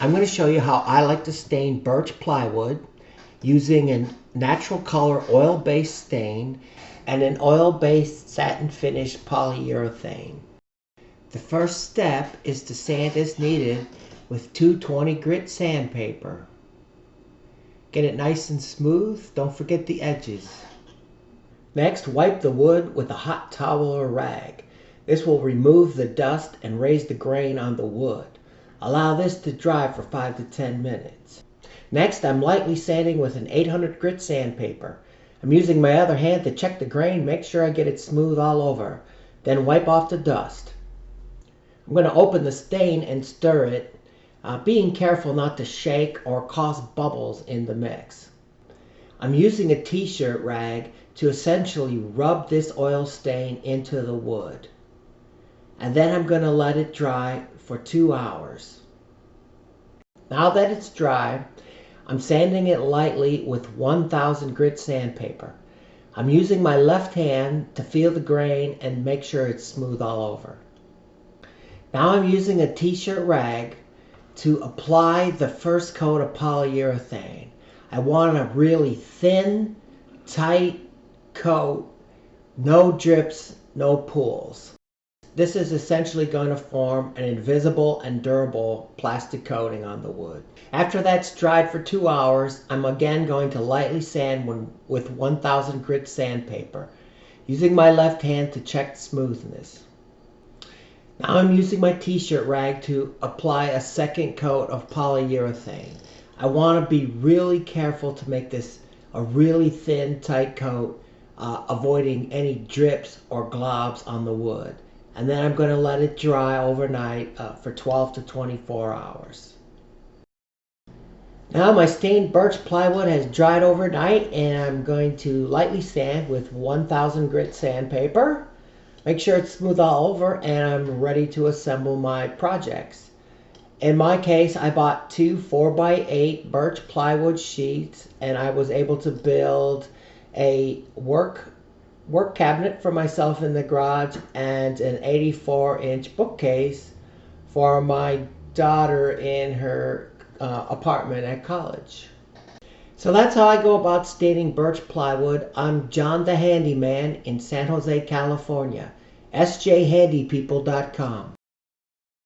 I'm going to show you how I like to stain birch plywood using a natural color oil-based stain and an oil-based satin finish polyurethane. The first step is to sand as needed with 220 grit sandpaper. Get it nice and smooth, don't forget the edges. Next, wipe the wood with a hot towel or rag. This will remove the dust and raise the grain on the wood. Allow this to dry for 5 to 10 minutes. Next, I'm lightly sanding with an 800 grit sandpaper. I'm using my other hand to check the grain, make sure I get it smooth all over. Then wipe off the dust. I'm going to open the stain and stir it, being careful not to shake or cause bubbles in the mix. I'm using a t-shirt rag to essentially rub this oil stain into the wood. And then I'm going to let it dry for 2 hours. Now that it's dry, I'm sanding it lightly with 1000 grit sandpaper. I'm using my left hand to feel the grain and make sure it's smooth all over. Now I'm using a t-shirt rag to apply the first coat of polyurethane. I want a really thin, tight coat, no drips, no pools. This is essentially going to form an invisible and durable plastic coating on the wood. After that's dried for 2 hours, I'm again going to lightly sand with 1000 grit sandpaper, using my left hand to check smoothness. Now I'm using my t-shirt rag to apply a second coat of polyurethane. I want to be really careful to make this a really thin, tight coat, avoiding any drips or globs on the wood. And then I'm going to let it dry overnight for 12 to 24 hours. Now my stained birch plywood has dried overnight, and I'm going to lightly sand with 1000 grit sandpaper. Make sure it's smooth all over, and I'm ready to assemble my projects. In my case, I bought two 4x8 birch plywood sheets, and I was able to build a work cabinet for myself in the garage and an 84-inch bookcase for my daughter in her apartment at college. So that's how I go about staining birch plywood. I'm John the Handyman in San Jose, California. sjhandypeople.com.